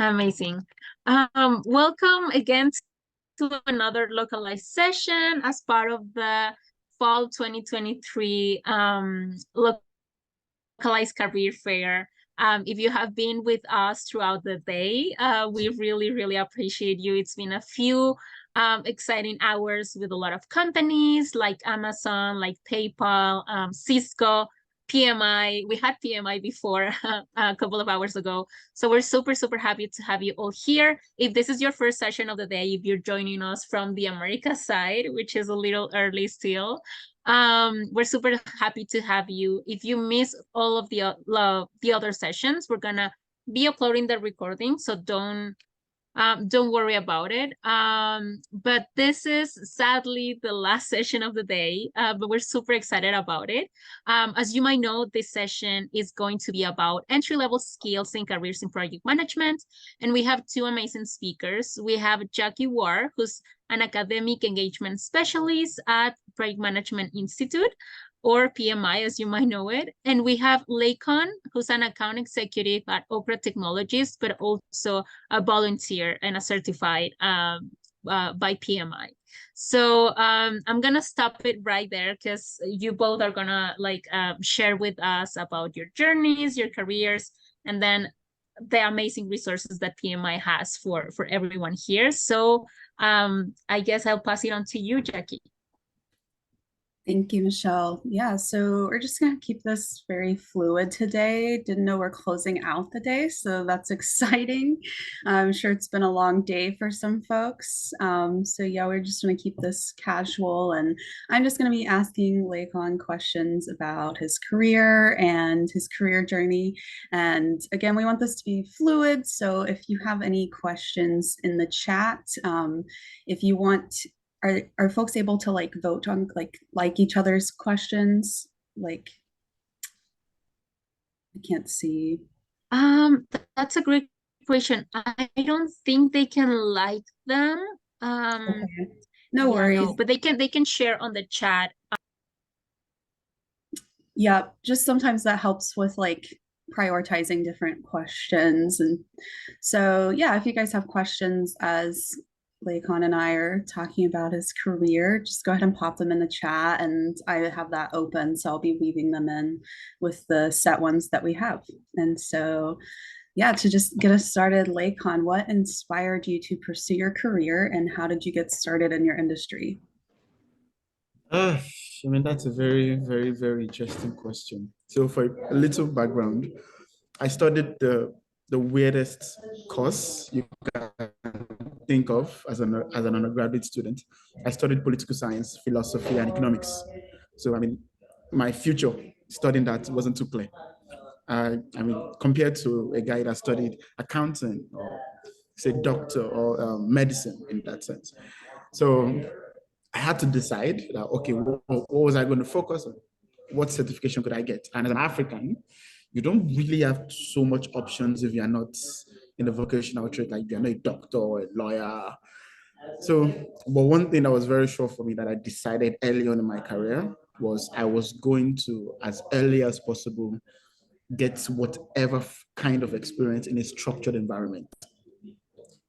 Amazing. Welcome again to another localized session as part of the Fall 2023 Localized Career Fair. If you have been with us throughout the day, we really, really appreciate you. It's been a few exciting hours with a lot of companies like Amazon, like PayPal, Cisco, PMI. We had PMI before a couple of hours ago. So we're super, super happy to have you all here. If this is your first session of the day, if you're joining us from the America side, which is a little early still, we're super happy to have you. If you miss all of the other sessions, we're gonna be uploading the recording, so don't worry about it. But this is sadly the last session of the day, but we're super excited about it. As you might know, this session is going to be about entry-level skills and careers in project management. And we have two amazing speakers. We have Jackie War, who's an academic engagement specialist at Project Management Institute, or PMI, as you might know it. And we have Lakon, who's an account executive at Opera Technologies, but also a volunteer and a certified by PMI. So I'm gonna stop it right there because you both are gonna share with us about your journeys, your careers, and then the amazing resources that PMI has for everyone here. So I guess I'll pass it on to you, Jackie. Thank you, Michelle. Yeah, so we're just going to keep this very fluid today. Didn't know we're closing out the day, so that's exciting. I'm sure it's been a long day for some folks. So yeah, we're just going to keep this casual, and I'm just going to be asking Lakon questions about his career and his career journey. And again, we want this to be fluid, so if you have any questions in the chat, if you want are folks able to vote on like each other's questions? Like, I can't see. That's a great question. I don't think they can like them. Okay. No Yeah, worries. no, but they can share on the chat. Yeah, just sometimes that helps with prioritizing different questions. And so yeah, if you guys have questions as Lakon and I are talking about his career, just go ahead and pop them in the chat, and I have that open, so I'll be weaving them in with the set ones that we have. And so yeah, to just get us started, Lakon, what inspired you to pursue your career and how did you get started in your industry? Uh, I mean, that's a very, very, very interesting question. So, for a little background, I studied the weirdest course you can think of as an undergraduate student. I studied political science, philosophy, and economics. So, I mean, my future studying that wasn't too clear. I mean, compared to a guy that studied accounting or say doctor or medicine in that sense. So I had to decide that, okay, what was I going to focus on? What certification could I get? And as an African, you don't really have so much options if you're not in the vocational trade, like you're not a doctor or a lawyer. So, but one thing that was very sure for me that I decided early on in my career was I was going to, as early as possible, get whatever kind of experience in a structured environment.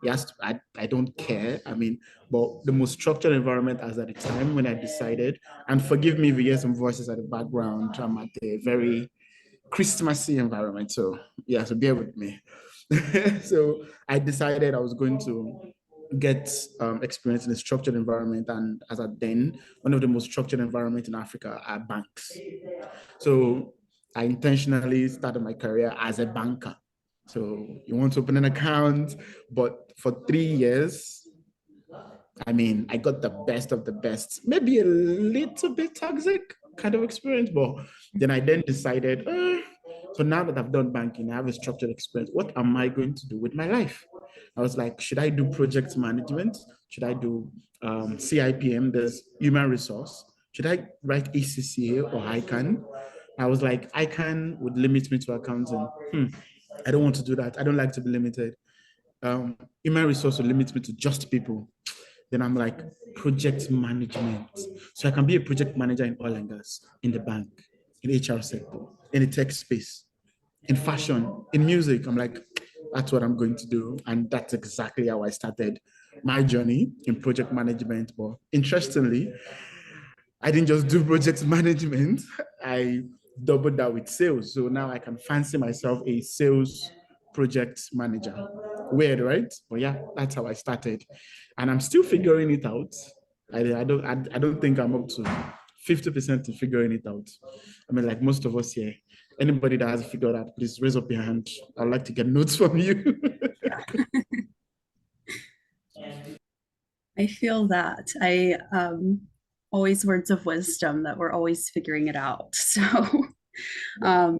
Yes, I don't care. I mean, but the most structured environment as at the time when I decided, and forgive me if you hear some voices at the background, I'm at a very Christmassy environment. So yeah, so bear with me. So I decided I was going to get experience in a structured environment. And as at then, one of the most structured environments in Africa are banks. So I intentionally started my career as a banker. So you want to open an account, but for 3 years, I mean, I got the best of the best, maybe a little bit toxic kind of experience, but then I then decided, so now that I've done banking, I have a structured experience. What am I going to do with my life? I was like, should I do project management? Should I do CIPM? There's human resource. Should I write ECCA or ICANN? I was like, ICANN would limit me to accounting. I don't want to do that. I don't like to be limited. Human resource will limit me to just people. Then I'm like, project management. So I can be a project manager in oil and gas, in the bank, in HR sector, in the tech space, in fashion, in music. I'm like, That's what I'm going to do. And that's exactly how I started my journey in project management. But interestingly, I didn't just do project management, I doubled that with sales. So now I can fancy myself a sales project manager. Weird, right? But yeah, that's how I started. And I'm still figuring it out. I don't think I'm up to 50% in figuring it out. I mean, like most of us here, anybody that has figured out, please raise up your hand. I'd like to get notes from you. I feel that. I always words of wisdom that we're always figuring it out. So um,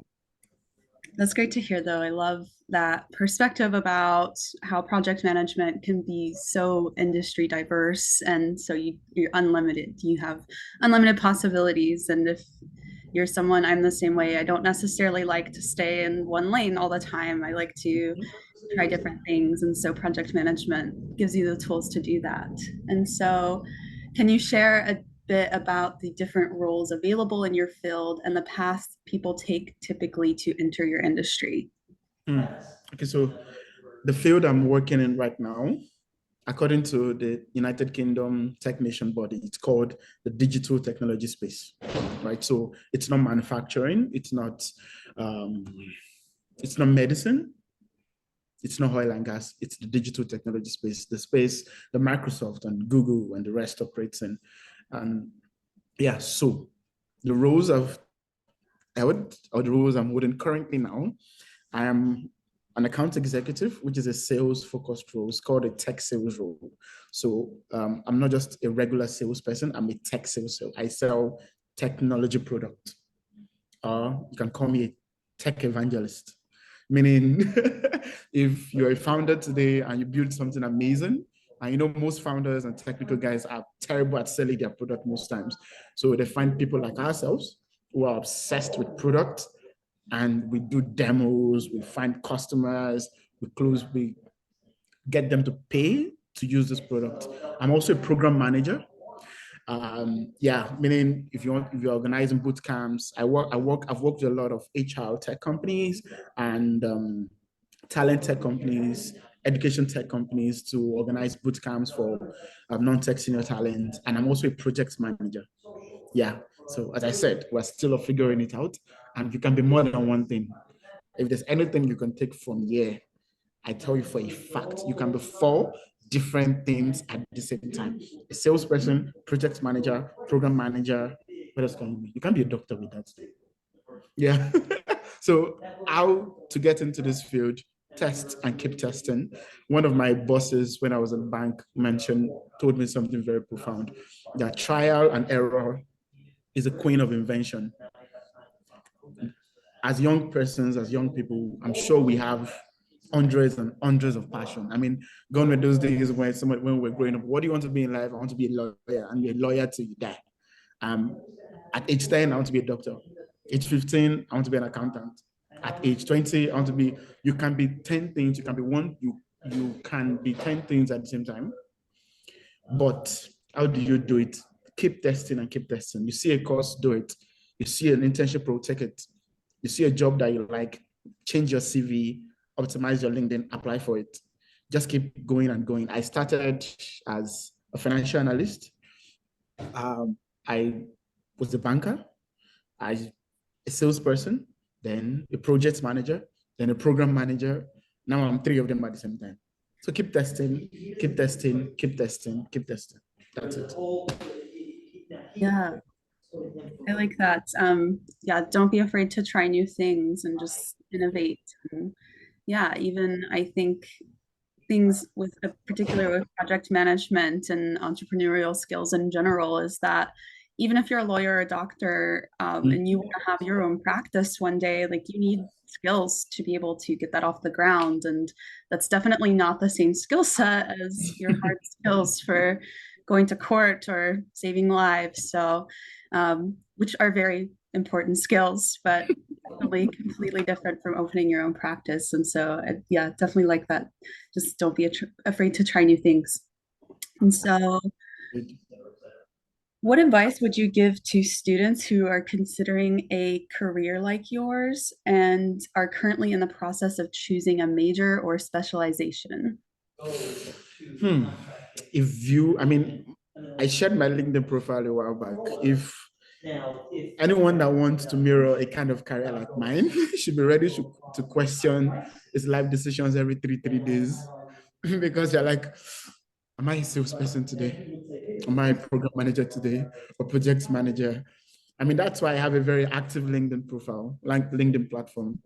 that's great to hear, though. I love that perspective about how project management can be so industry diverse, and so you're unlimited. You have unlimited possibilities, and if you're someone, I'm the same way. I don't necessarily like to stay in one lane all the time. I like to try different things, and so project management gives you the tools to do that. And so, can you share a bit about the different roles available in your field and the path people take typically to enter your industry? Okay, so the field I'm working in right now, according to the United Kingdom technician body, it's called the digital technology space, right? So it's not manufacturing, um, it's not medicine, it's not oil and gas, it's the digital technology space, the space that Microsoft and Google and the rest operates in. And yeah, so the roles of or the roles I'm holding currently now, I am an account executive, which is a sales focused role. It's called a tech sales role. So I'm not just a regular salesperson, I'm a tech sales. I sell technology product. You can call me a tech evangelist, meaning if you're a founder today and you build something amazing, and you know, most founders and technical guys are terrible at selling their product most times. So they find people like ourselves who are obsessed with product, and we do demos, we find customers, we get them to pay to use this product. I'm also a program manager. Yeah, meaning if you're organizing boot camps, I've worked with a lot of HR tech companies and talent tech companies, education tech companies to organize boot camps for non-tech senior talent. And I'm also a project manager. Yeah. So as I said, we're still figuring it out, and you can be more than one thing. If there's anything you can take from here, I tell you for a fact, you can be four different things at the same time. A salesperson, project manager, program manager. What else can you be? You can be a doctor with that. Yeah. So how to get into this field? Test and keep testing. One of my bosses when I was in bank told me something very profound, that trial and error is a queen of invention. As young persons, as young people, I'm sure we have hundreds and hundreds of passion. I mean, gone with those days when we were growing up, what do you want to be in life? I want to be a lawyer, and you're a lawyer till you die. At age 10, I want to be a doctor. Age 15, I want to be an accountant. At age 20, I want to be, you can be 10 things, you can be 10 things at the same time. But how do you do it? Keep testing and keep testing. You see a course, do it. You see an internship role, take it. You see a job that you like, change your CV, optimize your LinkedIn, apply for it. Just keep going and going. I started as a financial analyst. I was a banker, a salesperson, then a project manager, then a program manager. Now I'm three of them at the same time. So keep testing, keep testing, keep testing, keep testing. That's it. Yeah, I like that. Yeah, don't be afraid to try new things and just innovate. And yeah, even I think things with particular with project management and entrepreneurial skills in general is that even if you're a lawyer or a doctor and you want to have your own practice one day, like you need skills to be able to get that off the ground. And that's definitely not the same skill set as your hard skills for going to court or saving lives. So, which are very important skills, but definitely completely different from opening your own practice. And so, yeah, definitely like that. Just don't be afraid to try new things. And so, What advice would you give to students who are considering a career like yours and are currently in the process of choosing a major or specialization? Hmm. If you, I mean, I shared my LinkedIn profile a while back. If anyone that wants to mirror a kind of career like mine should be ready to question his life decisions every three days because you're like, am I a salesperson today? Am I a program manager today or project manager? I mean, that's why I have a very active LinkedIn profile, like LinkedIn platform.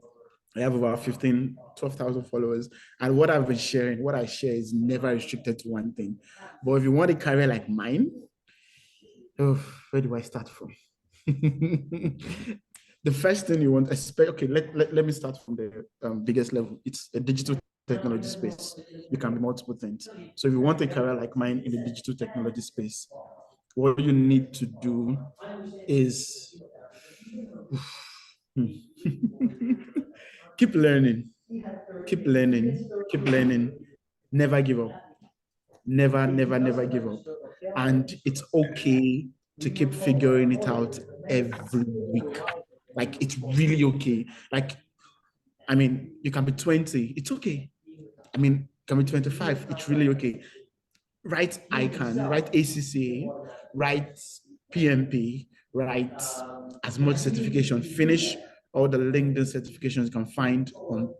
I have about 15, 12,000 followers. And what I've been sharing, what I share is never restricted to one thing. But if you want a career like mine, oh, where do I start from? The first thing you want, okay, let me start from the biggest level. It's a digital technology space. You can be multiple things. So if you want a career like mine in the digital technology space, what you need to do is keep learning, keep learning, keep learning, never give up. Never, never, never give up. And it's okay to keep figuring it out every week. Like it's really okay. Like, I mean, you can be 20, it's okay. I mean, you can be 25, it's really okay. Write ICANN, write ACCA, write PMP, write as much certification, finish all the LinkedIn certifications you can find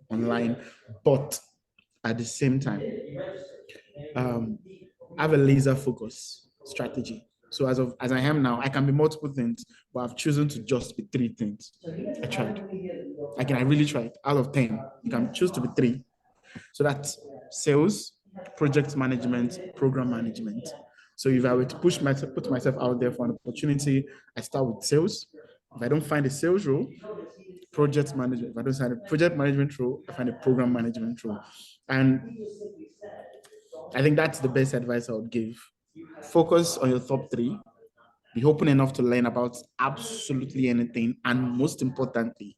online, but at the same time, um, have a laser focus strategy. So as I am now, I can be multiple things, but I've chosen to just be three things. I tried. I really tried. Out of 10, you can choose to be three. So that's sales, project management, program management. So if I were to put myself out there for an opportunity, I start with sales. If I don't find a sales role, project management. If I don't find a project management role, I find a program management role. And I think that's the best advice I would give. Focus on your top three. Be open enough to learn about absolutely anything. And most importantly,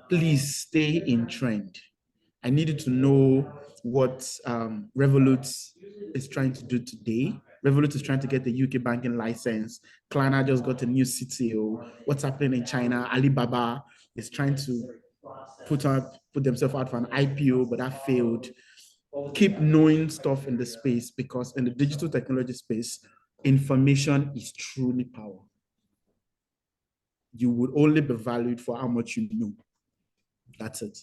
please stay in trend. I needed to know what Revolut is trying to do today. Revolut is trying to get the UK banking license. Klarna just got a new CTO. What's happening in China? Alibaba is trying to put themselves out for an IPO, but that failed. Keep knowing stuff in the space because in the digital technology space, information is truly power. You would only be valued for how much you know. That's it.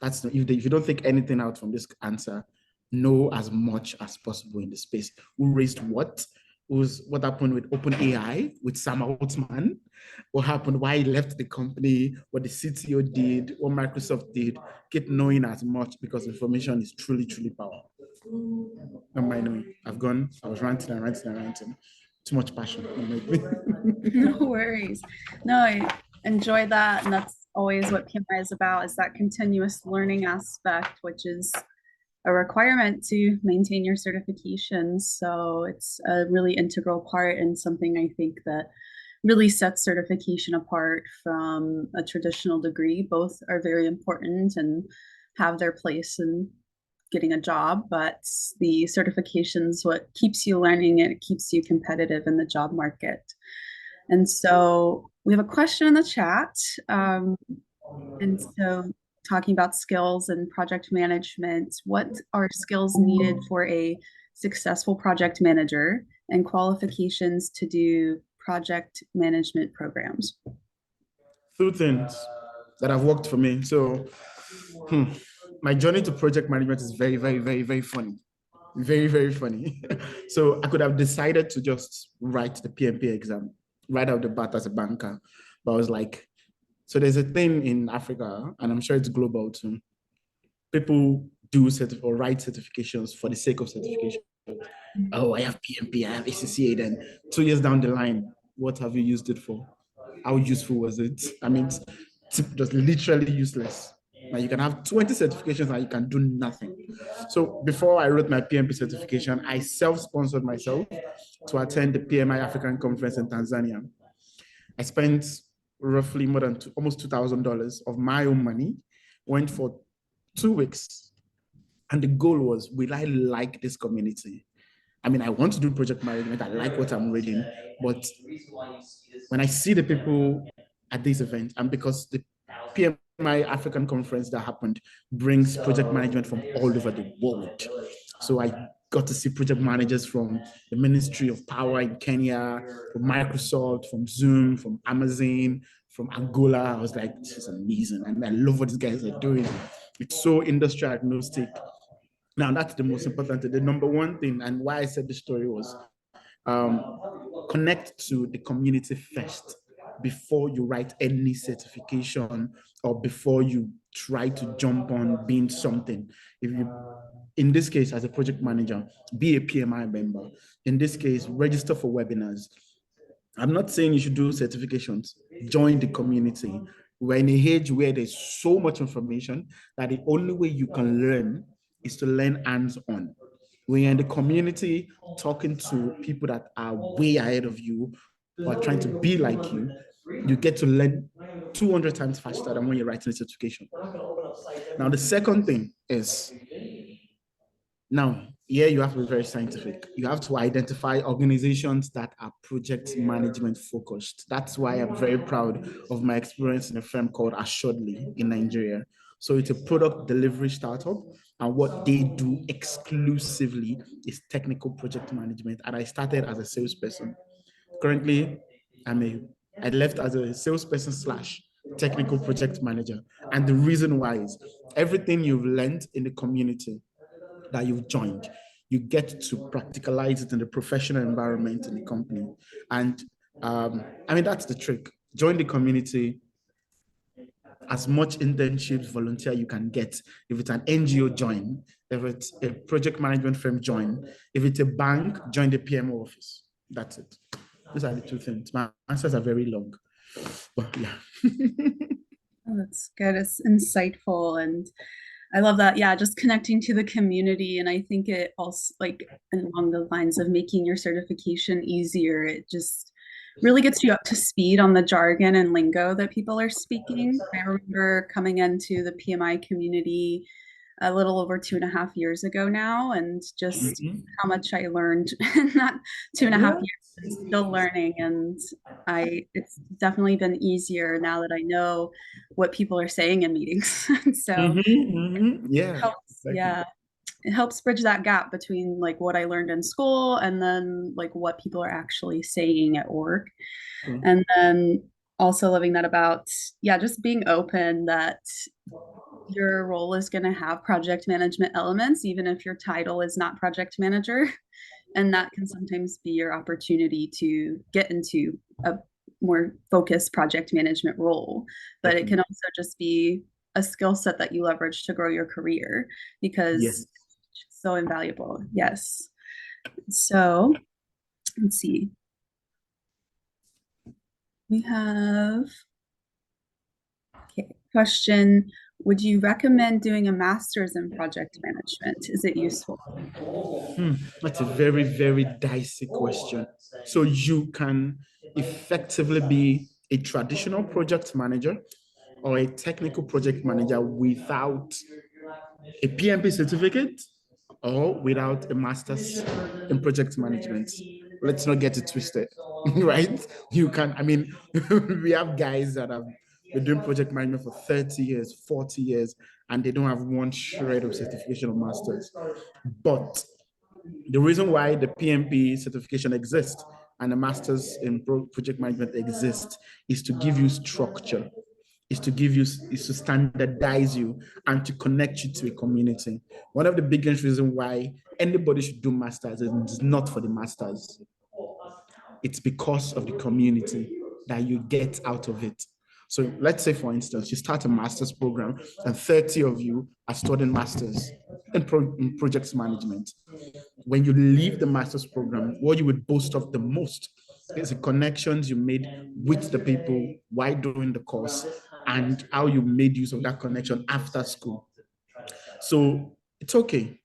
If you don't take anything out from this answer, know as much as possible in the space. Who raised what? What happened with OpenAI, with Sam Altman? What happened? Why he left the company? What the CTO did? What Microsoft did? Keep knowing as much because information is truly, truly power. Don't mind me. I was ranting and ranting and ranting. Too much passion. No worries. No, I enjoy that. And that's always what PMI is about, is that continuous learning aspect, which is a requirement to maintain your certifications. So it's a really integral part and something I think that really sets certification apart from a traditional degree. Both are very important and have their place in getting a job, but the certifications what keeps you learning, it keeps you competitive in the job market. And so we have a question in the chat. And so talking about skills and project management, what are skills needed for a successful project manager and qualifications to do project management programs? Two things that have worked for me. So my journey to project management is very, very, very, very funny. Very, very funny. So I could have decided to just write the PMP exam right out the bat as a banker. But I was like, so there's a thing in Africa, and I'm sure it's global too. People do or write certifications for the sake of certification. Oh, I have PMP, I have ACCA. Then 2 years down the line, what have you used it for? How useful was it? I mean, it's just literally useless. Now you can have 20 certifications and you can do nothing. So before I wrote my PMP certification, I self-sponsored myself to attend the PMI African Conference in Tanzania. I spent roughly more than almost $2,000 of my own money, went for 2 weeks. And the goal was, will I like this community? I mean, I want to do project management. I like what I'm reading, but when I see the people at this event, and because the PMI African conference that happened brings project management from all over the world. So I got to see project managers from the Ministry of Power in Kenya, from Microsoft, from Zoom, from Amazon, from Angola. I was like, this is amazing. And I love what these guys are doing. It's so industry agnostic. Now, that's the most important thing. The number one thing, and why I said the story was um, connect to the community first before you write any certification or before you try to jump on being something. If you, in this case, as a project manager, be a PMI member. In this case, register for webinars. I'm not saying you should do certifications. Join the community. We're in a age where there's so much information that the only way you can learn is to learn hands-on. When you're in the community talking to people that are way ahead of you or are trying to be like you get to learn 200 times faster than when you're writing a certification. Now, the second thing is, now, here you have to be very scientific. You have to identify organizations that are project management focused. That's why I'm very proud of my experience in a firm called Assuredly in Nigeria. So it's a product delivery startup, and what they do exclusively is technical project management. And I started as a salesperson. Currently, I left as a salesperson slash technical project manager. And the reason why is everything you've learned in the community that you've joined, you get to practicalize it in the professional environment in the company. And I mean, that's the trick. Join the community, as much internships, volunteer you can get. If it's an NGO, join. If it's a project management firm, join. If it's a bank, join the PMO office. That's it. These are the two things. My answers are very long, but yeah. Oh, that's good. It's insightful. And I love that. Yeah, just connecting to the community. And I think it also, like, along the lines of making your certification easier, it just really gets you up to speed on the jargon and lingo that people are speaking. I remember coming into the PMI community a little over 2.5 years ago now, and just how much I learned in that 2.5 years and still learning. And it's definitely been easier now that I know what people are saying in meetings. So Yeah, helps, exactly. yeah, it helps bridge that gap between like what I learned in school and then like what people are actually saying at work. And then also loving that about, yeah, just being open that your role is going to have project management elements, even if your title is not project manager. And that can sometimes be your opportunity to get into a more focused project management role. But it can also just be a skill set that you leverage to grow your career because Yes. it's so invaluable. Yes. So let's see. We have question. Would you recommend doing a master's in project management? Is it useful? That's a very, very dicey question. So you can effectively be a traditional project manager or a technical project manager without a PMP certificate or without a master's in project management. Let's not get it twisted, right? You can, I mean, we have guys that have been doing project management for 30 years, 40 years, and they don't have one shred of certification or master's. But the reason why the PMP certification exists and the masters in project management exists is to give you structure, is to standardize you and to connect you to a community. One of the biggest reasons why anybody should do masters is not for the masters. It's because of the community that you get out of it. So let's say, for instance, you start a master's program and 30 of you are studying masters in project management. When you leave the master's program, what you would boast of the most is the connections you made with the people while doing the course and how you made use of that connection after school. So it's okay.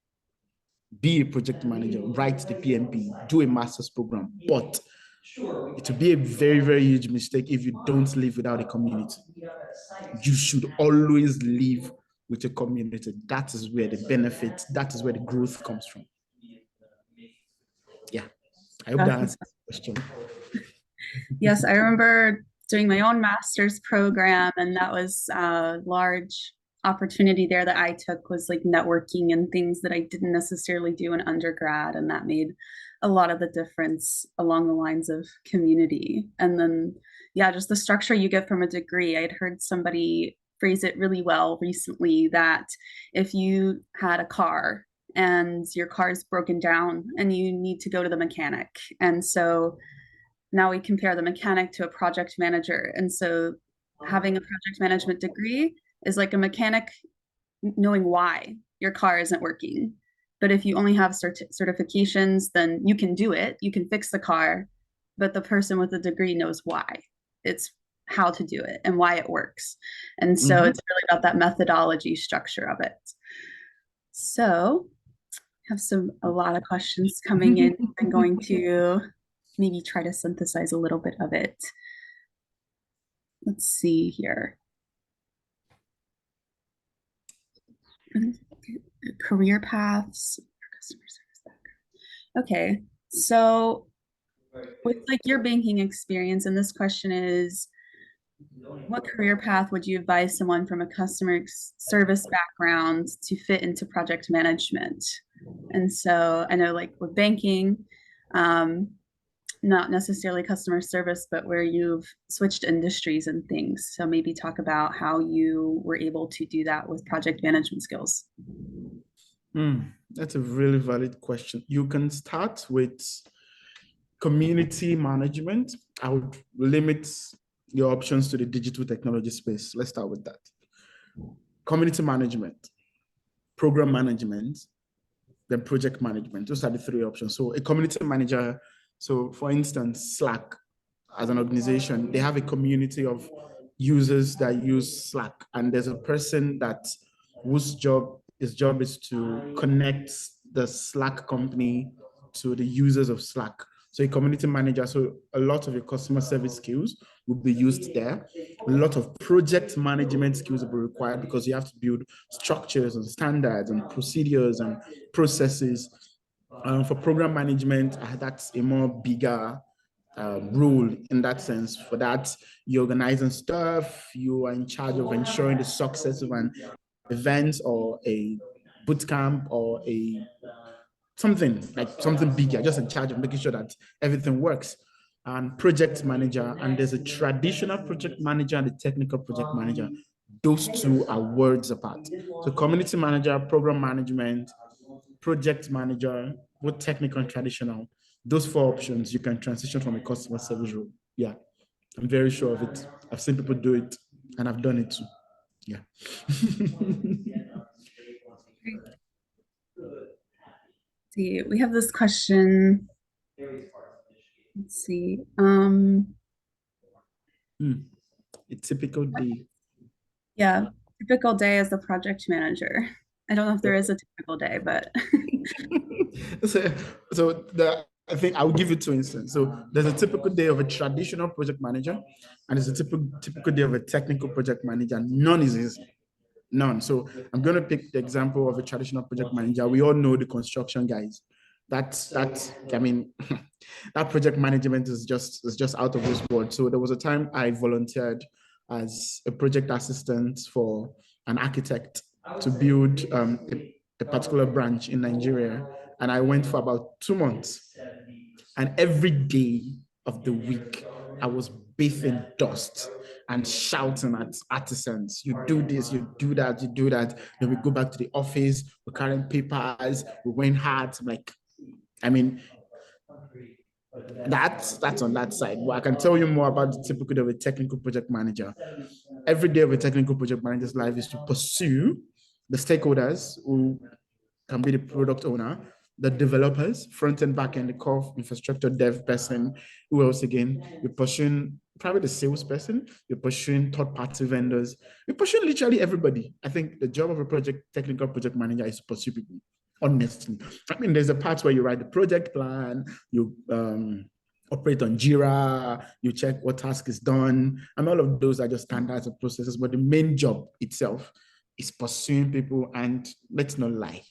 Be a project manager, write the PMP, do a master's program, but it will be a very, very huge mistake if you don't live without a community. You should always live with a community. That is where the benefit, that is where the growth comes from. Yeah, I hope that Gotcha. answers the question. Yes, I remember doing my own master's program, and that was a large opportunity there that I took was like networking and things that I didn't necessarily do in undergrad, and that made a lot of the difference along the lines of community. And then, yeah, just the structure you get from a degree. I'd heard somebody phrase it really well recently that if you had a car and your car is broken down and you need to go to the mechanic, and so now we compare the mechanic to a project manager. And so having a project management degree is like a mechanic knowing why your car isn't working. But if you only have certifications, then you can do it, you can fix the car, but the person with the degree knows why. It's how to do it and why it works. And so Mhm. it's really about that methodology structure of it. So have a lot of questions coming in. I'm going to maybe try to synthesize a little bit of it. Let's see here. Career paths for customer service background. Okay, so with like your banking experience, and this question is, what career path would you advise someone from a customer service background to fit into project management? And so I know like with banking, um, not necessarily customer service, but where you've switched industries and things. So maybe talk about how you were able to do that with project management skills. That's a really valid question. You can start with community management. I would limit your options to the digital technology space. Let's start with that. Community management, program management, then project management. Those are the three options. So a community manager, so for instance, Slack as an organization, they have a community of users that use Slack, and there's a person that whose job is to connect the Slack company to the users of Slack. So a community manager, so a lot of your customer service skills will be used there. A lot of project management skills will be required because you have to build structures and standards and procedures and processes. For program management, that's a more bigger role in that sense. For that, you're organizing stuff, you are in charge of ensuring the success of an event or a boot camp or a something big. You're just in charge of making sure that everything works. And project manager, and there's a traditional project manager and a technical project manager. Those two are worlds apart. So community manager, program management, project manager, both technical and traditional. Those four options, you can transition from a customer service role. Yeah, I'm very sure of it. I've seen people do it, and I've done it too. Yeah. See, we have this question. Let's see. A typical day. Yeah, typical day as a project manager. I don't know if there is a typical day, but so, I think I'll give you two instances. So there's a typical day of a traditional project manager, and there's a typical day of a technical project manager. None is easy. None. So I'm going to pick the example of a traditional project manager. We all know the construction guys. That's I mean, that project management is just out of this world. So there was a time I volunteered as a project assistant for an architect to build a particular branch in Nigeria, and I went for about 2 months. And every day of the week, I was bathed in dust and shouting at artisans. You do this, you do that, you do that. Then we go back to the office, we're carrying papers, we went hard. Like, I mean, that's on that side. But I can tell you more about the typical of a technical project manager. Every day of a technical project manager's life is to pursue the stakeholders who can be the product owner, the developers, front and back end, the core infrastructure dev person. Who else again? You're pursuing probably the salesperson, you're pursuing third-party vendors, you're pursuing literally everybody. I think the job of a technical project manager is to pursue people, honestly. I mean, there's a part where you write the project plan, you operate on Jira, you check what task is done, and all of those are just standards and processes. But the main job itself is pursuing people, and let's not lie,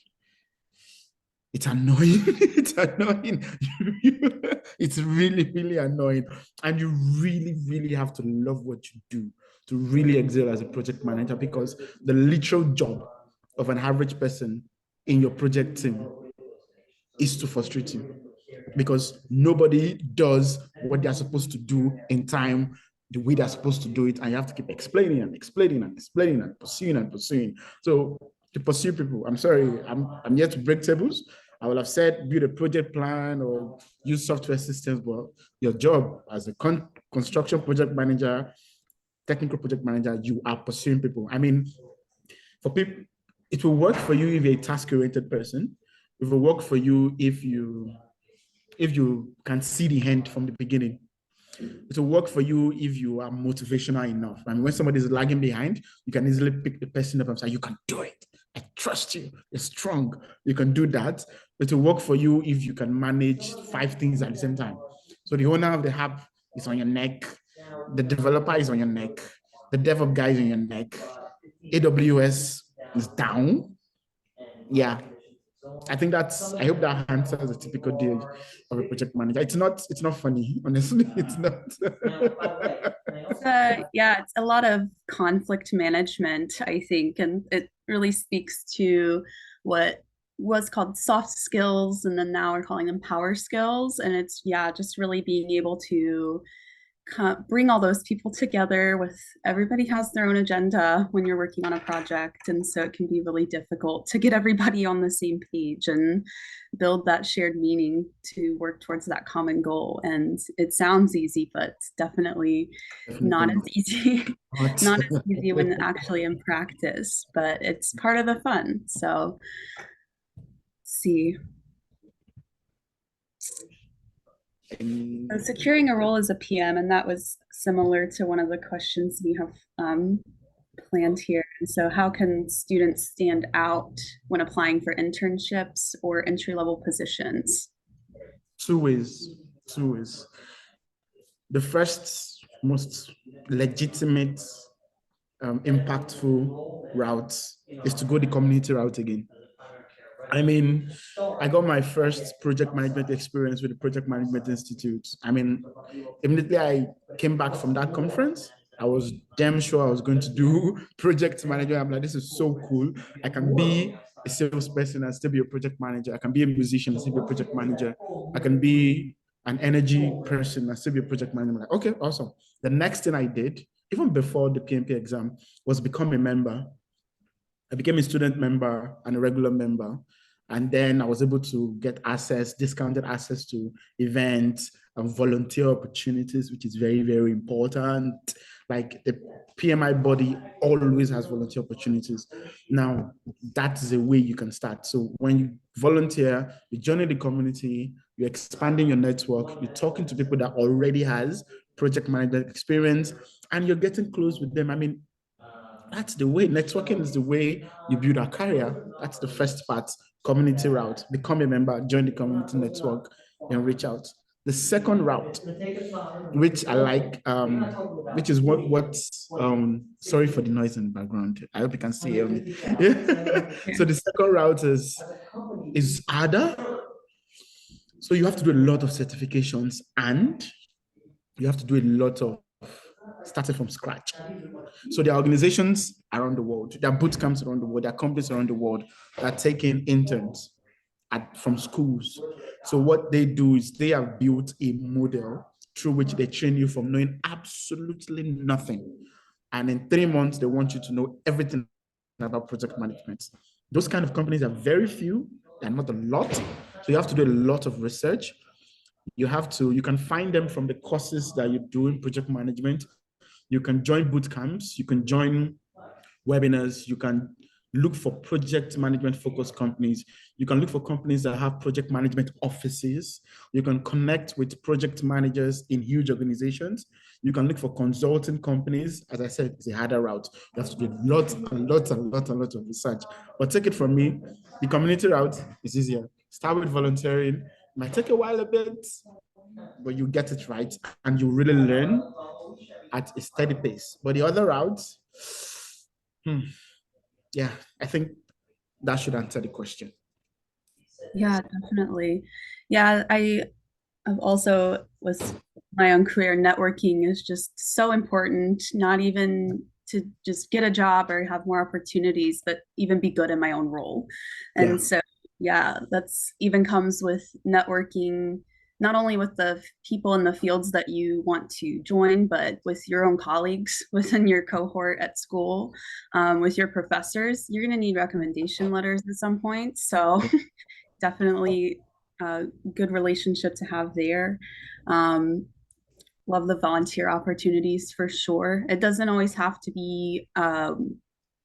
It's annoying. It's annoying. It's really, really annoying. And you really, really have to love what you do to really excel as a project manager, because the literal job of an average person in your project team is to frustrate you, because nobody does what they're supposed to do in time, the way they're supposed to do it, and you have to keep explaining and explaining and explaining and pursuing and pursuing. So to pursue people, I'm sorry, I'm here to break tables. I will have said build a project plan or use software systems, but your job as a construction project manager, technical project manager, you are pursuing people. I mean, for people, it will work for you if you're a task-oriented person. It will work for you if you can see the end from the beginning. It will work for you if you are motivational enough. I mean, when somebody is lagging behind, you can easily pick the person up and say, you can do it. I trust you. You're strong. You can do that. It will work for you if you can manage 5 things at the same time. So the owner of the app is on your neck. The developer is on your neck. The DevOps guy is on your neck. AWS is down. Yeah, I hope that answers a typical day of a project manager. It's not funny, honestly. It's not. Yeah, it's a lot of conflict management, I think, and it really speaks to what was called soft skills, and then now we're calling them power skills. And it's, yeah, just really being able to bring all those people together. With everybody has their own agenda when you're working on a project, and so it can be really difficult to get everybody on the same page and build that shared meaning to work towards that common goal. And it sounds easy, but it's definitely not as easy. Not as easy when actually in practice, but it's part of the fun. So see, securing a role as a PM, and that was similar to one of the questions we have planned here. And so how can students stand out when applying for internships or entry-level positions? Two ways. Two ways. The first, most legitimate, impactful route is to go the community route again. I mean, I got my first project management experience with the Project Management Institute. I mean, immediately I came back from that conference, I was damn sure I was going to do project manager. I'm like, this is so cool. I can be a salesperson and still be a project manager. I can be a musician and still be a project manager. I can be an energy person and still be a project manager. I'm like, okay, awesome. The next thing I did, even before the PMP exam, was become a member. I became a student member and a regular member. And then I was able to get access, discounted access to events and volunteer opportunities, which is very, very important. Like the PMI body always has volunteer opportunities. Now, that's the way you can start. So when you volunteer, you join the community, you're expanding your network, you're talking to people that already has project management experience, and you're getting close with them. I mean, that's the way. Networking is the way you build a career. That's the first part. Community route. Become a member, join the community network, and reach out. The second route, which I like, which is sorry for the noise in the background. I hope you can still hear me. Yeah. So the second route is harder. So you have to do a lot of certifications, and you have to do a lot of starting from scratch. So there are organizations around the world, there are boot camps around the world, there are companies around the world that are taking interns from schools. So what they do is they have built a model through which they train you from knowing absolutely nothing. And in 3 months, they want you to know everything about project management. Those kind of companies are very few, they're not a lot. So you have to do a lot of research. You can find them from the courses that you do in project management. You can join boot camps, you can join webinars, you can look for project management focused companies. You can look for companies that have project management offices. You can connect with project managers in huge organizations. You can look for consulting companies. As I said, it's a harder route. You have to do lots and lots and lots and lots of research. But take it from me, the community route is easier. Start with volunteering. It might take a while a bit, but you get it right and you really learn at a steady pace. But the other routes, yeah, I think that should answer the question. Yeah, definitely. Yeah, I've also was my own career networking is just so important, not even to just get a job or have more opportunities, but even be good in my own role. Yeah. And so, yeah, that's even comes with networking, not only with the people in the fields that you want to join, but with your own colleagues within your cohort at school, with your professors. You're going to need recommendation letters at some point. So, definitely a good relationship to have there. Um, love the volunteer opportunities for sure. It doesn't always have to be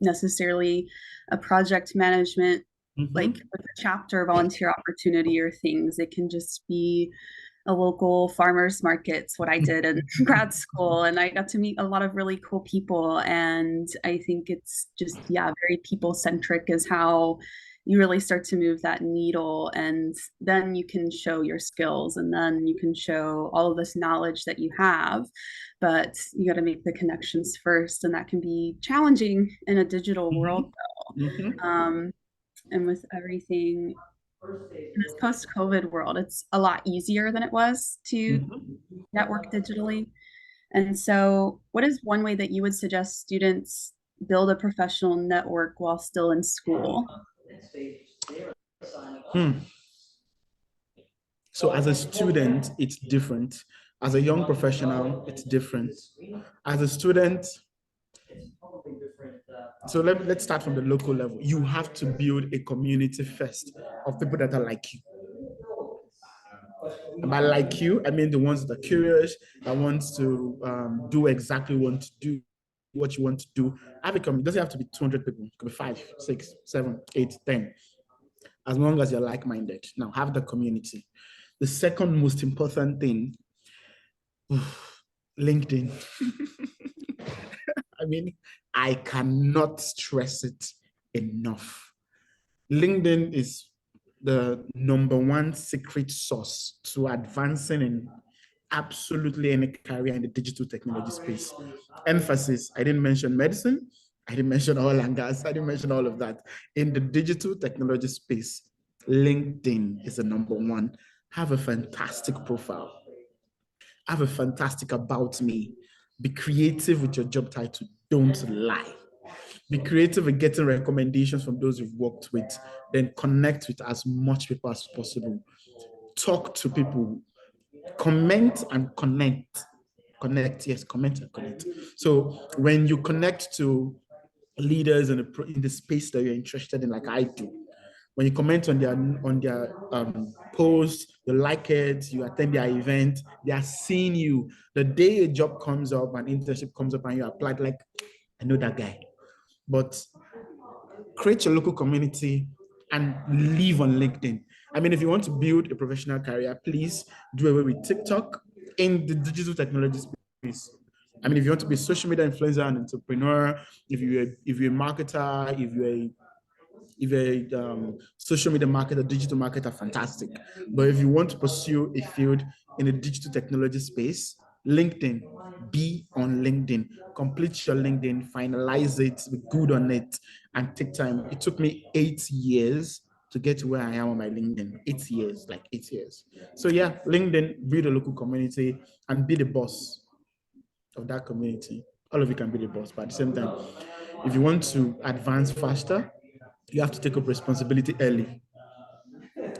necessarily a project management, like Mm-hmm. with a chapter volunteer opportunity or things. It can just be a local farmers market's what I did in grad school, and I got to meet a lot of really cool people. And I think it's just, yeah, very people centric is how you really start to move that needle, and then you can show your skills, and then you can show all of this knowledge that you have, but you got to make the connections first, and that can be challenging in a digital world Mm-hmm. though. Mm-hmm. And with everything in this post-COVID world, it's a lot easier than it was to Mm-hmm. network digitally. And so, what is one way that you would suggest students build a professional network while still in school? Hmm. So as a student, it's different. As a young professional, it's different. As a student, so let's start from the local level. You have to build a community first of people that are like you. And by like you, I mean the ones that are curious, that wants to do exactly what you want to do. Have a community. It doesn't have to be 200 people. It could be 5, 6, 7, 8, 10. As long as you're like-minded. Now have the community. The second most important thing, LinkedIn. I mean, I cannot stress it enough. LinkedIn is the number one secret sauce to advancing in absolutely any career in the digital technology space. Emphasis, I didn't mention medicine, I didn't mention oil and gas, I didn't mention all of that. In the digital technology space, LinkedIn is the number one. Have a fantastic profile. Have a fantastic about me. Be creative with your job title. Don't lie. Be creative with getting recommendations from those you've worked with. Then connect with as much people as possible. Talk to people. Comment and connect. Connect, yes, comment and connect. So when you connect to leaders in the space that you're interested in, like I do, when you comment on their post, you like it, you attend their event, they are seeing you. The day a job comes up, an internship comes up, and you applied, like, I know that guy. But create your local community and live on LinkedIn. I mean, if you want to build a professional career, please do away with TikTok in the digital technology space. I mean, if you want to be a social media influencer and entrepreneur, if you're a marketer, if you're a social media marketer, digital marketer, fantastic. But if you want to pursue a field in the digital technology space, LinkedIn, be on LinkedIn, complete your LinkedIn, finalize it, be good on it, and take time. It took me 8 years to get to where I am on my LinkedIn. 8 years, like 8 years. So yeah, LinkedIn, build a local community and be the boss of that community. All of you can be the boss, but at the same time, if you want to advance faster, you have to take up responsibility early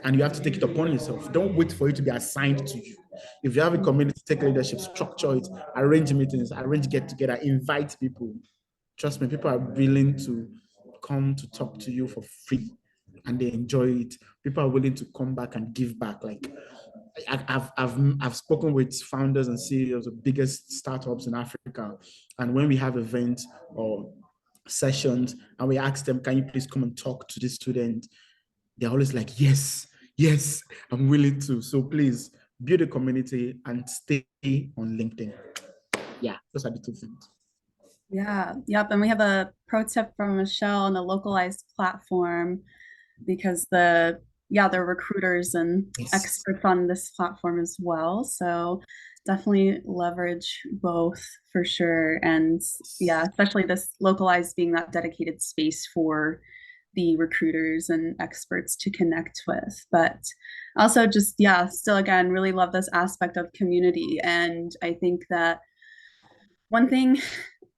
and you have to take it upon yourself. Don't wait for it to be assigned to you. If you have a community, take leadership, structure it, arrange meetings, arrange get together, invite people. Trust me, people are willing to come to talk to you for free and they enjoy it. People are willing to come back and give back. Like I've spoken with founders and CEOs of biggest startups in Africa. And when we have events or sessions and we ask them, can you please come and talk to this student? They're always like, yes, yes, I'm willing to. So please build a community and stay on LinkedIn. Yeah, those are the two things. Yeah, yep. And we have a pro tip from Michelle on the localized platform because the recruiters and Yes. experts on this platform as well. So definitely leverage both for sure. And yeah, especially this localized being that dedicated space for the recruiters and experts to connect with. But also just, yeah, still again, really love this aspect of community. And I think that one thing,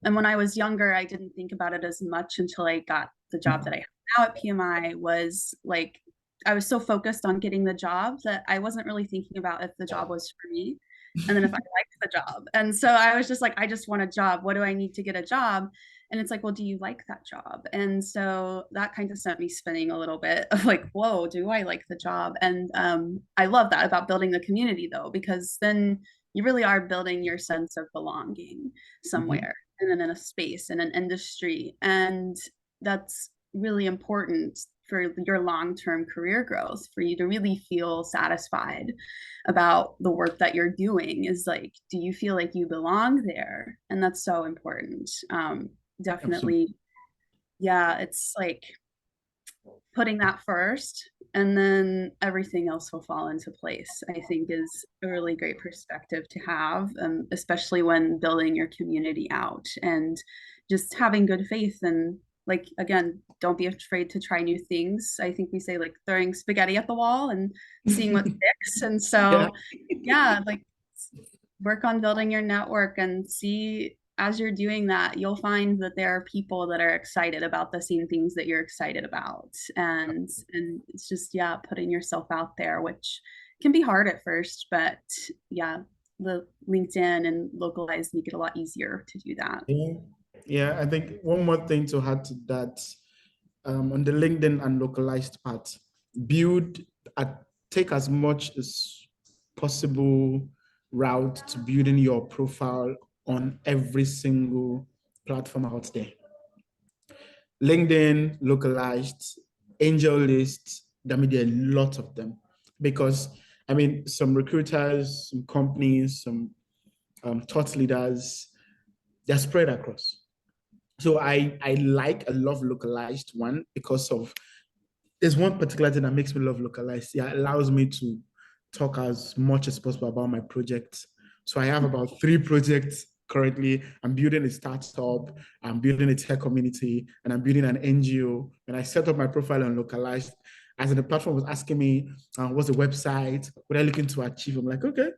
and when I was younger, I didn't think about it as much until I got the job that I have now at PMI, was like, I was so focused on getting the job that I wasn't really thinking about if the job was for me. And then if I liked the job. And so I was just like, I just want a job. What do I need to get a job? And it's like, well, do you like that job? And so that kind of sent me spinning a little bit of like, whoa, do I like the job? And I love that about building the community though, because then you really are building your sense of belonging somewhere and then in a space, in an industry. And that's really important for your long-term career growth, for you to really feel satisfied about the work that you're doing. Is like, do you feel like you belong there? And that's so important. Definitely. Absolutely. Yeah, it's like putting that first, and then everything else will fall into place, I think is a really great perspective to have, especially when building your community out and just having good faith. And like, again, don't be afraid to try new things. I think we say like throwing spaghetti at the wall and seeing what sticks. And so, yeah, like work on building your network and see, as you're doing that, you'll find that there are people that are excited about the same things that you're excited about. And it's just, yeah, putting yourself out there, which can be hard at first, but yeah, the LinkedIn and localized make it a lot easier to do that. Yeah. Yeah, I think one more thing to add to that, on the LinkedIn and localized part, build take as much as possible route to building your profile on every single platform out there. LinkedIn, localized, angel lists, I mean, there are lots of them, because I mean, some recruiters, some companies, some thought leaders, they're spread across. So I love localized one because of, there's one particular thing that makes me love localized. Yeah, it allows me to talk as much as possible about my projects. So I have about 3 projects currently. I'm building a startup, I'm building a tech community, and I'm building an NGO. And I set up my profile on localized. As in, the platform was asking me, what's the website? What are you looking to achieve? I'm like, okay,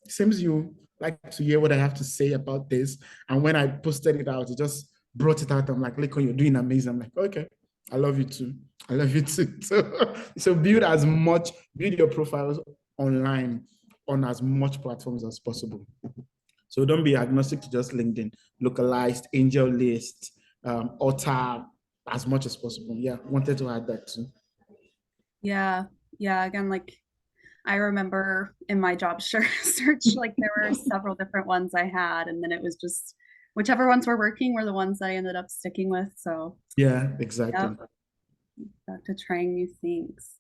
seems you like to hear what I have to say about this. And when I posted it out, it just brought it out. I'm like, Lekon, you're doing amazing. I'm like, okay, I love you too. I love you too. So build your profiles online on as much platforms as possible. So don't be agnostic to just LinkedIn, localized, angel list, Otter, as much as possible. Yeah, wanted to add that too. Yeah. Yeah. Again, like I remember in my job search, like there were several different ones I had, and then it was just whichever ones were working were the ones that I ended up sticking with. So Yeah, exactly. yep, back to trying new things.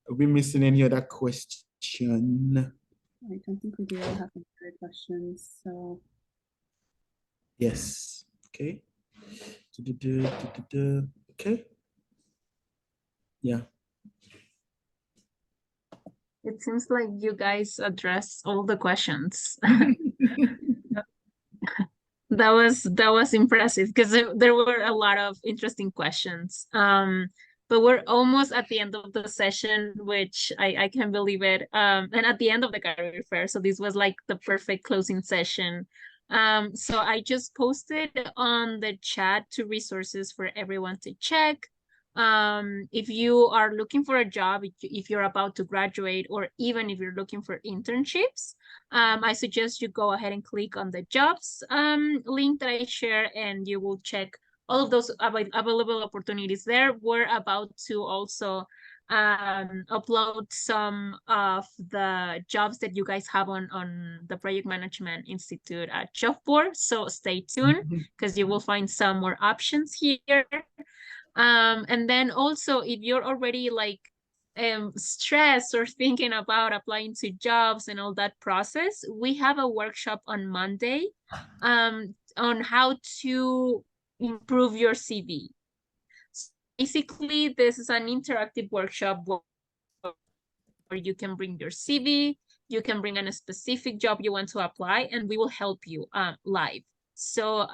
Are we missing any other question? I don't think we do have any other questions. So Yes. Okay. Okay. Yeah. It seems like you guys addressed all the questions. That was impressive because there were a lot of interesting questions. But we're almost at the end of the session, which I can't believe it. And at the end of the career fair, so this was like the perfect closing session. So I just posted on the chat 2 resources for everyone to check. If you are looking for a job, if you're about to graduate, or even if you're looking for internships, I suggest you go ahead and click on the jobs link that I share, and you will check all of those available opportunities there. We're about to also upload some of the jobs that you guys have on the Project Management Institute job board. So stay tuned because you will find some more options here. And then also, if you're already like stressed or thinking about applying to jobs and all that process, we have a workshop on Monday on how to improve your CV. So basically, this is an interactive workshop where you can bring your CV, you can bring in a specific job you want to apply, and we will help you live. So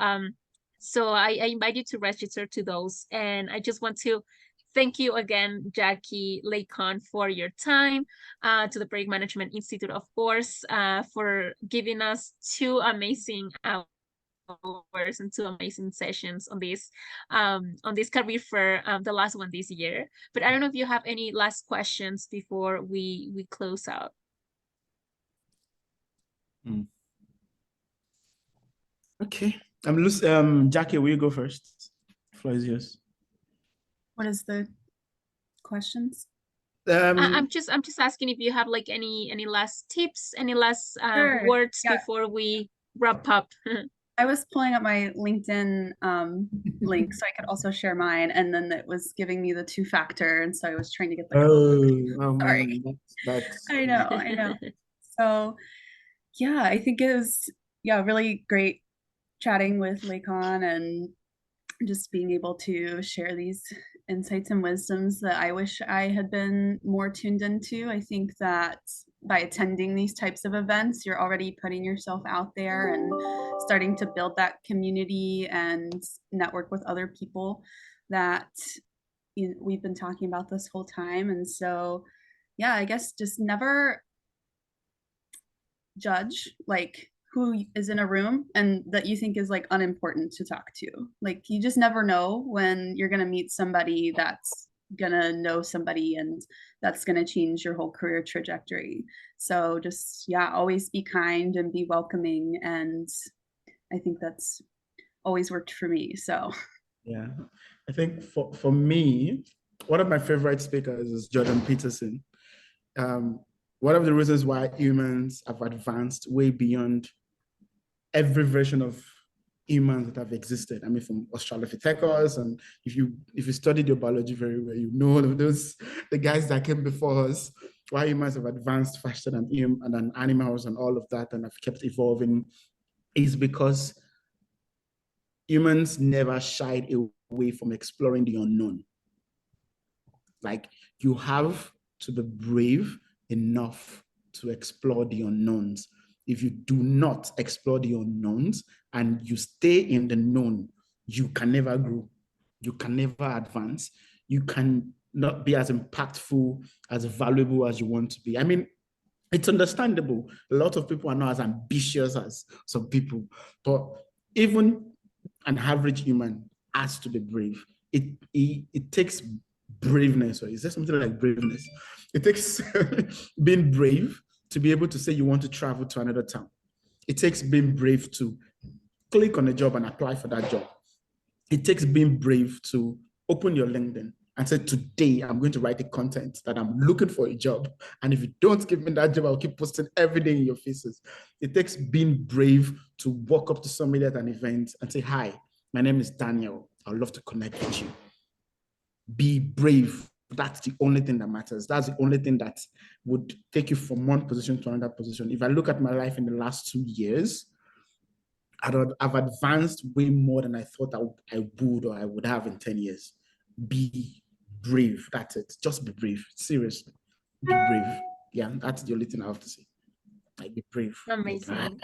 So I invite you to register to those. And I just want to thank you again, Jackie Lacon, for your time, to the Project Management Institute, of course, for giving us 2 amazing hours and 2 amazing sessions on this career fair, the last one this year. But I don't know if you have any last questions before we close out. Okay. Jackie, will you go first? Floor is yours. What is the questions? I'm just asking if you have like any last tips, any last Sure. words Yeah. before we wrap up. I was pulling up my LinkedIn link so I could also share mine, and then it was giving me the 2-factor, and so I was trying to get the code. Oh Sorry. man, that's I know. So yeah, I think it was really great chatting with Lakon and just being able to share these insights and wisdoms that I wish I had been more tuned into. I think that by attending these types of events, you're already putting yourself out there and starting to build that community and network with other people that we've been talking about this whole time. And so, yeah, I guess just never judge like who is in a room and that you think is like unimportant to talk to. Like you just never know when you're going to meet somebody that's going to know somebody and that's going to change your whole career trajectory. So just always be kind and be welcoming, and I think that's always worked for me. So yeah. I think for me, one of my favorite speakers is Jordan Peterson. One of the reasons why humans have advanced way beyond every version of humans that have existed. I mean, from Australopithecus, and if you studied your biology very well, you know all of those, the guys that came before us, why humans have advanced faster than animals and all of that, and have kept evolving, is because humans never shied away from exploring the unknown. Like, you have to be brave enough to explore the unknowns. If you do not explore the unknowns and you stay in the known, you can never grow. You can never advance. You can not be as impactful, as valuable as you want to be. I mean, it's understandable. A lot of people are not as ambitious as some people, but even an average human has to be brave. It takes braveness, or is there something like braveness? It takes being brave to be able to say you want to travel to another town. It takes being brave to click on a job and apply for that job. It takes being brave to open your LinkedIn and say, today I'm going to write the content that I'm looking for a job. And if you don't give me that job, I'll keep posting every day in your faces. It takes being brave to walk up to somebody at an event and say, hi, my name is Daniel. I'd love to connect with you. Be brave. That's the only thing that matters. That's the only thing that would take you from one position to another position. If I look at my life in the last 2 years, I've advanced way more than I thought I would or I would have in 10 years. Be brave. That's it. Just be brave. Seriously. Be brave. Yeah, that's the only thing I have to say. Like, be brave. Amazing.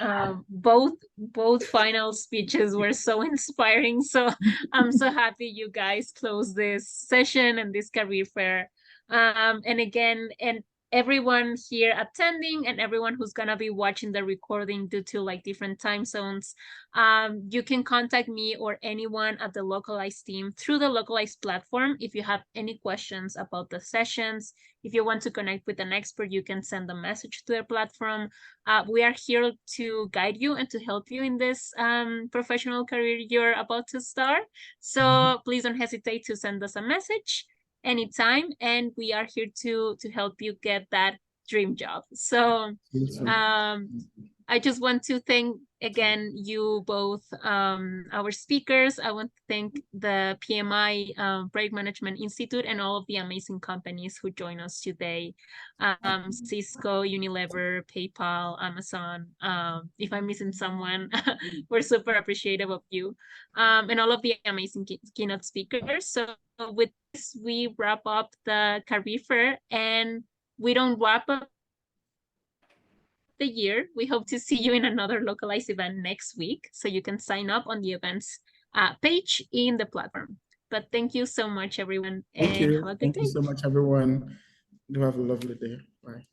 Both final speeches were so inspiring. So I'm so happy you guys closed this session and this career fair. And again, and everyone here attending and everyone who's gonna be watching the recording due to like different time zones, you can contact me or anyone at the Localized team through the Localized platform if you have any questions about the sessions. If you want to connect with an expert, you can send a message to their platform. We are here to guide you and to help you in this professional career you're about to start. So please don't hesitate to send us a message anytime, and we are here to help you get that dream job. So I just want to thank again you both, our speakers. I want to thank the PMI Project Management Institute and all of the amazing companies who join us today. Cisco, Unilever, PayPal, Amazon. If I'm missing someone, we're super appreciative of you, and all of the amazing keynote speakers. So with this, we wrap up the career fair, and we don't wrap up the year. We hope to see you in another Localized event next week. So you can sign up on the events page in the platform. But thank you so much, everyone, Thank and have you. a good Thank you day. so much, everyone. Do have a lovely day. Bye.